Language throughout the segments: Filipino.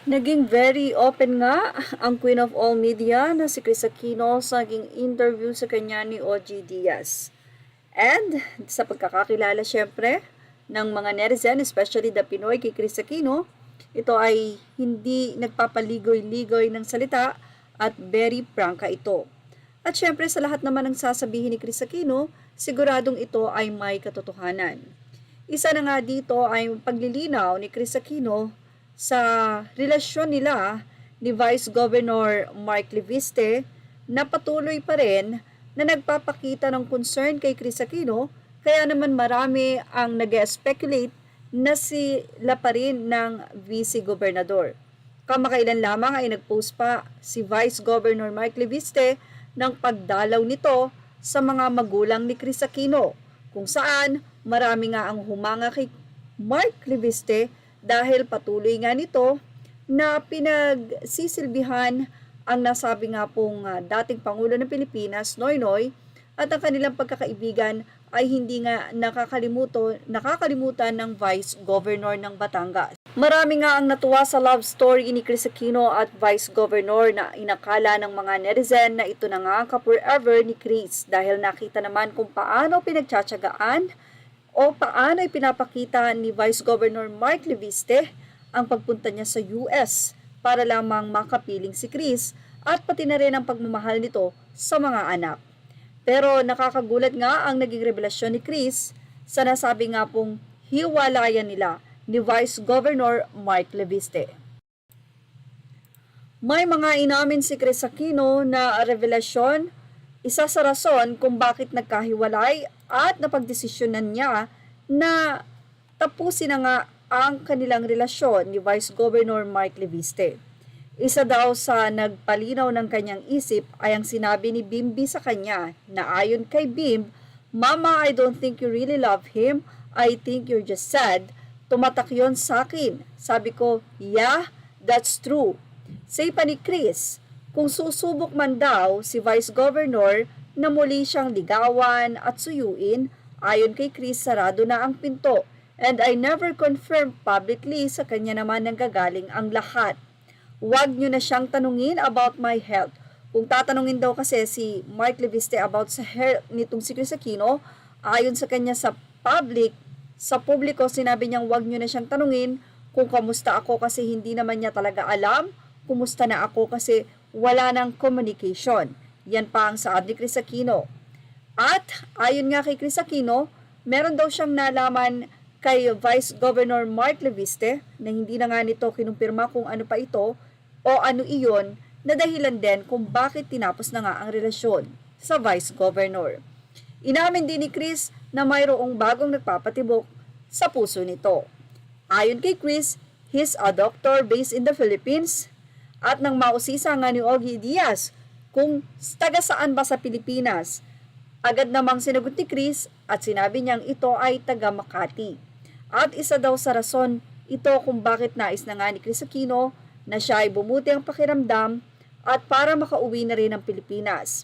Naging very open nga ang Queen of All Media na si Chris Aquino sa naging interview sa kanya ni OG Diaz. And sa pagkakakilala syempre ng mga netizen, especially the Pinoy kay Chris Aquino, ito ay hindi nagpapaligoy-ligoy ng salita at very prangka ito. At syempre sa lahat naman ng sasabihin ni Chris Aquino, siguradong ito ay may katotohanan. Isa na nga dito ay paglilinaw ni Chris Aquino sa relasyon nila ni Vice Governor Mark Leviste na patuloy pa rin na nagpapakita ng concern kay Chris Aquino, kaya naman marami ang nag-speculate na sila pa rin ng Vice Gobernador. Kamakailan lamang ay nagpost pa si Vice Governor Mark Leviste ng pagdalaw nito sa mga magulang ni Chris Aquino, kung saan marami nga ang humanga kay Mark Leviste dahil patuloy nga nito na pinagsisilbihan ang nasabi nga pong dating Pangulo ng Pilipinas, Noynoy, at ang kanilang pagkakaibigan ay hindi nga nakakalimutan ng Vice Governor ng Batangas. Marami nga ang natuwa sa love story ni Chris Aquino at Vice Governor na inakala ng mga netizen na ito na nga ang ka-forever ni Chris dahil nakita naman kung paano pinagtsatsagaan o paano ay pinapakita ni Vice Governor Mark Leviste ang pagpunta niya sa US para lamang makapiling si Chris at pati na rin ang pagmamahal nito sa mga anak. Pero nakakagulat nga ang naging revelasyon ni Chris sa nasabi nga pong hiwalayan nila ni Vice Governor Mark Leviste. May mga inamin si Chris Aquino na revelasyon, isa sa rason kung bakit nagkahiwalay at napagdesisyonan niya na tapusin na nga ang kanilang relasyon ni Vice Governor Mark Leviste. Isa daw sa nagpalinaw ng kanyang isip ay ang sinabi ni Bimby sa kanya na ayon kay Bim, "Mama, I don't think you really love him. I think you're just sad." Tumatak yon sa akin. Sabi ko, "Yeah, that's true." Say pa ni Chris, kung susubok man daw si Vice Governor na muli siyang ligawan at suyuin, ayon kay Chris sarado na ang pinto and I never confirmed publicly, sa kanya naman nanggagaling ang lahat. Huwag niyo na siyang tanungin about my health. Kung tatanungin daw kasi si Mark Leviste about sa health nitong si Chris Aquino, ayon sa kanya sa publiko, sinabi niyang huwag niyo na siyang tanungin kung kamusta ako kasi hindi naman niya talaga alam kumusta na ako kasi wala ng communication. Yan pa ang saad ni Chris Aquino. At ayon nga kay Chris Aquino, meron daw siyang nalaman kay Vice Governor Mark Leviste na hindi na nga nito kinumpirma kung ano pa ito o ano iyon na dahilan din kung bakit tinapos na nga ang relasyon sa Vice Governor. Inamin din ni Chris na mayroong bagong nagpapatibok sa puso nito. Ayon kay Chris, he's a doctor based in the Philippines. At nang mausisa nga ni OG Diaz kung taga saan ba sa Pilipinas, agad namang sinagot ni Chris at sinabi niyang ito ay taga Makati. At isa daw sa rason ito kung bakit nais na nga ni Chris Aquino na siya ay bumuti ang pakiramdam at para makauwi na rin ng Pilipinas.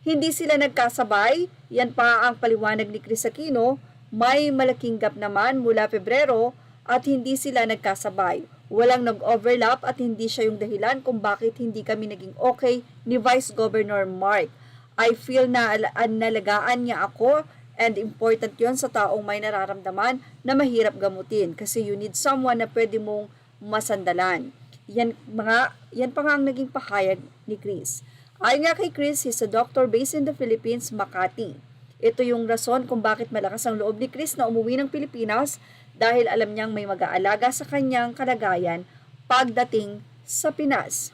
Hindi sila nagkasabay, yan pa ang paliwanag ni Chris Aquino, may malaking gap naman mula Pebrero at hindi sila nagkasabay. Walang nag-overlap at hindi siya yung dahilan kung bakit hindi kami naging okay ni Vice Governor Mark. I feel na nalagaan niya ako and important yon sa taong may nararamdaman na mahirap gamutin kasi you need someone na pwede mong masandalan. Yan pa nga ang naging pahayag ni Chris. Ayon nga kay Chris, he's a doctor based in the Philippines, Makati. Ito yung rason kung bakit malakas ang loob ni Chris na umuwi ng Pilipinas dahil alam niyang may mag-aalaga sa kanyang kalagayan pagdating sa Pinas.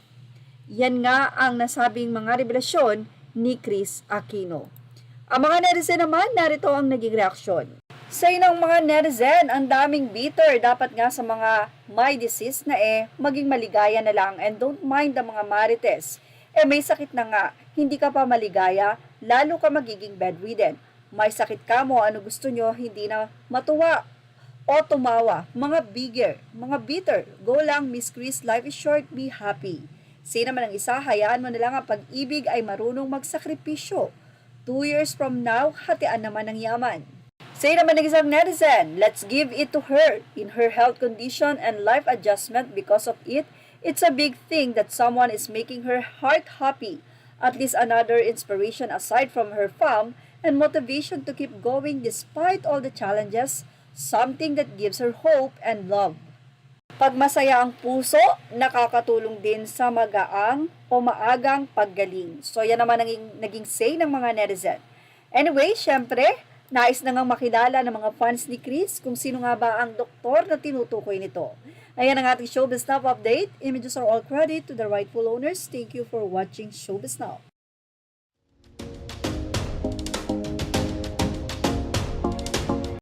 Yan nga ang nasabing mga revelasyon ni Chris Aquino. Ang mga netizen naman, narito ang naging reaksyon. Sa inang mga netizen, ang daming bitter. Dapat nga sa mga may disease na maging maligaya na lang and don't mind ang mga marites. May sakit na nga, hindi ka pa maligaya, lalo ka magiging bedridden. May sakit ka mo, ano gusto nyo, hindi na matuwa o tumawa. Mga bigger, mga bitter, go lang Miss Chris, life is short, be happy. Say naman ang isa, hayaan mo na lang ang pag-ibig ay marunong magsakripisyo. 2 years from now, hatian naman ang yaman. Say naman ng isang netizen, let's give it to her in her health condition and life adjustment because of it. It's a big thing that someone is making her heart happy. At least another inspiration aside from her fam and motivation to keep going despite all the challenges, something that gives her hope and love. Pag masaya ang puso, nakakatulong din sa magaang o maagang paggaling. So yan naman ang naging say ng mga netizen. Anyway, syempre, nais na ngang makilala ng mga fans ni Chris kung sino nga ba ang doktor na tinutukoy nito. Ayan ang ating Showbiz Now update. Images are all credit to the rightful owners. Thank you for watching Showbiz Now.